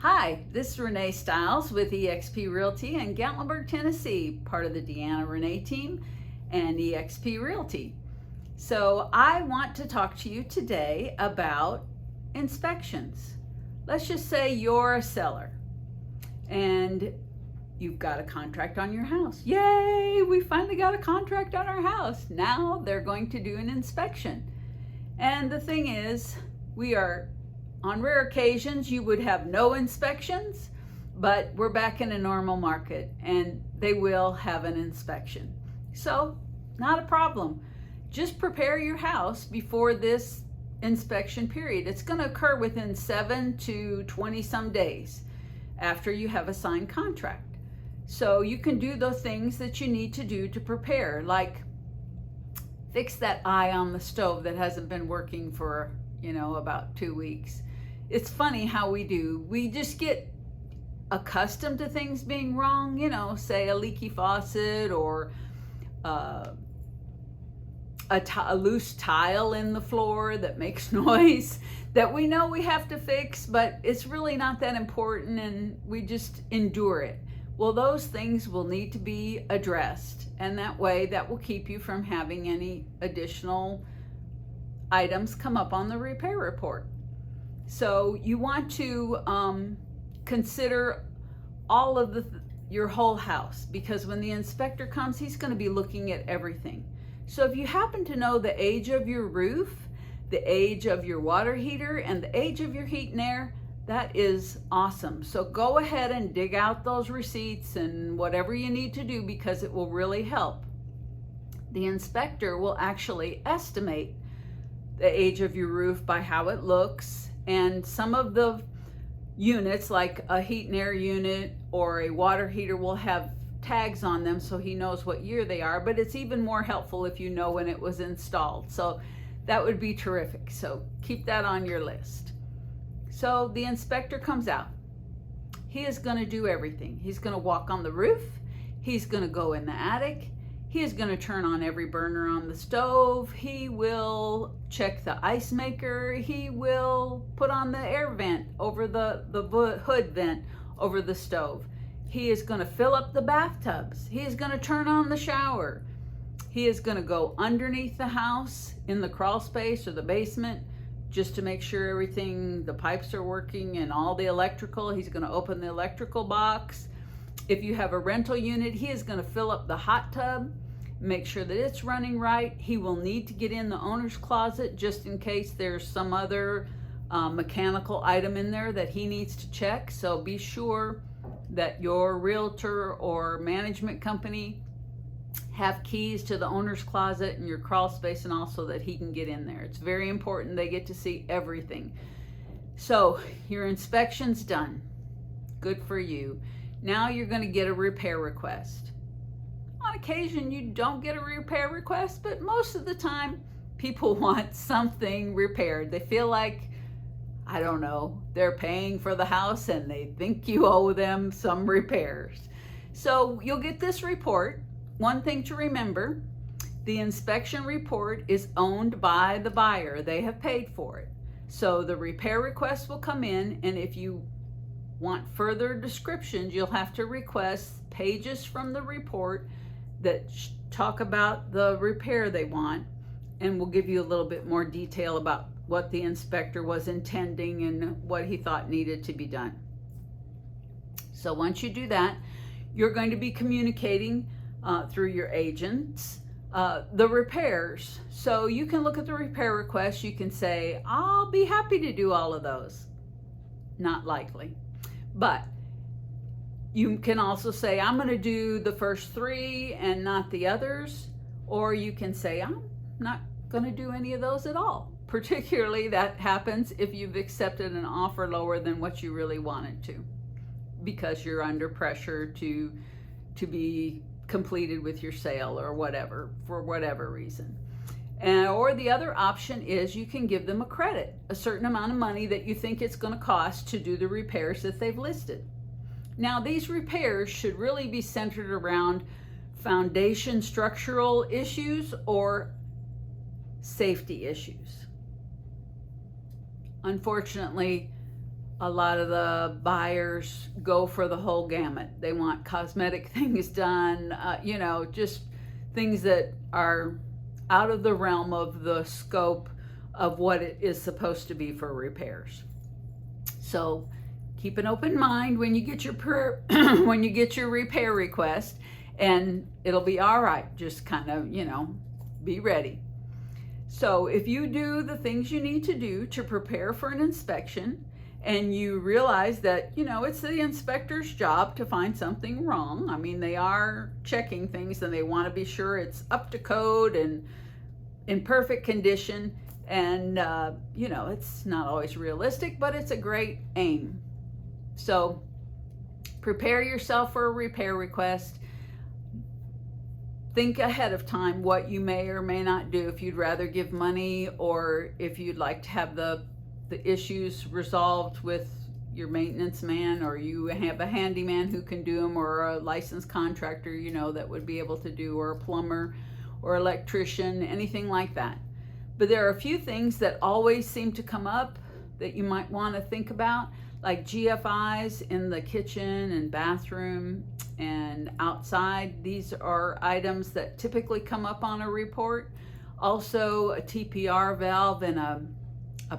Hi, this is Renee Stiles with eXp Realty in Gatlinburg, Tennessee, part of the Deanna Renee team and eXp Realty. So I want to talk to you today about inspections. Let's just say you're a seller and you've got a contract on your house. Yay, we finally got a contract on our house. Now they're going to do an inspection. And the thing is, on rare occasions, you would have no inspections, but we're back in a normal market and they will have an inspection. So, not a problem. Just prepare your house before this inspection period. It's going to occur within 7 to 20 some days after you have a signed contract. So you can do the things that you need to do to prepare, like fix that eye on the stove that hasn't been working for, about 2 weeks. It's funny how we just get accustomed to things being wrong, say a leaky faucet or a loose tile in the floor that makes noise that we know we have to fix, but it's really not that important and we just endure it. Well, those things will need to be addressed, and that will keep you from having any additional items come up on the repair report. So you want to consider all of your whole house, because when the inspector comes, he's going to be looking at everything. So if you happen to know the age of your roof, the age of your water heater, and the age of your heat and air, that is awesome. So go ahead and dig out those receipts and whatever you need to do, because it will really help. The inspector will actually estimate the age of your roof by how it looks, and some of the units, like a heat and air unit or a water heater, will have tags on them so he knows what year they are, but it's even more helpful if you know when it was installed. So that would be terrific. So keep that on your list. So the inspector comes out. He is going to do everything. He's going to walk on the roof. He's going to go in the attic. He is going to turn on every burner on the stove. He will check the ice maker. He will put on the air vent over the hood vent over the stove. He is going to fill up the bathtubs. He is going to turn on the shower. He is going to go underneath the house in the crawl space or the basement just to make sure the pipes are working and all the electrical. He's going to open the electrical box. If you have a rental unit, he is going to fill up the hot tub, make sure that it's running right. He will need to get in the owner's closet just in case there's some other mechanical item in there that he needs to check. So be sure that your realtor or management company have keys to the owner's closet and your crawl space, and also that he can get in there. It's very important. They get to see everything. So your inspection's done. Good for you. Now you're going to get a repair request. On occasion, you don't get a repair request, but most of the time, people want something repaired. They feel like, I don't know, they're paying for the house and they think you owe them some repairs. So you'll get this report. One thing to remember, the inspection report is owned by the buyer. They have paid for it. So the repair request will come in, and if you want further descriptions, you'll have to request pages from the report that talk about the repair they want, and we'll give you a little bit more detail about what the inspector was intending and what he thought needed to be done. So once you do that, you're going to be communicating through your agents the repairs. So you can look at the repair request. You can say, I'll be happy to do all of those. Not likely. But you can also say, I'm going to do the first 3 and not the others. Or you can say, I'm not going to do any of those at all. Particularly that happens if you've accepted an offer lower than what you really wanted to, because you're under pressure to be completed with your sale or whatever, for whatever reason. Or the other option is you can give them a credit, a certain amount of money that you think it's going to cost to do the repairs that they've listed. Now, these repairs should really be centered around foundation structural issues or safety issues. Unfortunately, a lot of the buyers go for the whole gamut. They want cosmetic things done, just things that are out of the realm of the scope of what it is supposed to be for repairs. So keep an open mind when you get your when you get your repair request, and it'll be all right. Just kind of, be ready. So if you do the things you need to do to prepare for an inspection, and you realize that, it's the inspector's job to find something wrong. I mean, they are checking things and they want to be sure it's up to code and in perfect condition. And, it's not always realistic, but it's a great aim. So prepare yourself for a repair request. Think ahead of time what you may or may not do, if you'd rather give money or if you'd like to have the issues resolved with your maintenance man, or you have a handyman who can do them, or a licensed contractor, that would be able to do, or a plumber or electrician, anything like that. But there are a few things that always seem to come up that you might want to think about, like GFIs in the kitchen and bathroom and outside. These are items that typically come up on a report. Also, a TPR valve and a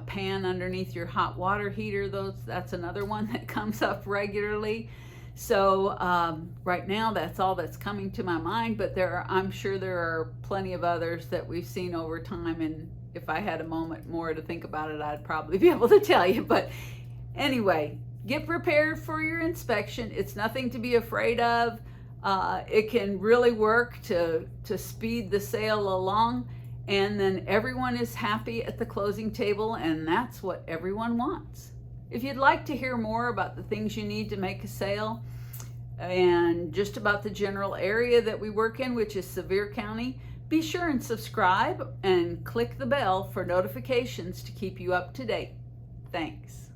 pan underneath your hot water heater. That's another one that comes up regularly. So right now, that's all that's coming to my mind, but I'm sure there are plenty of others that we've seen over time, and if I had a moment more to think about it, I'd probably be able to tell you. But anyway, get prepared for your inspection. It's nothing to be afraid of. It can really work to speed the sale along, and then everyone is happy at the closing table, and that's what everyone wants. If you'd like to hear more about the things you need to make a sale and just about the general area that we work in, which is Sevier County, be sure and subscribe and click the bell for notifications to keep you up to date. Thanks.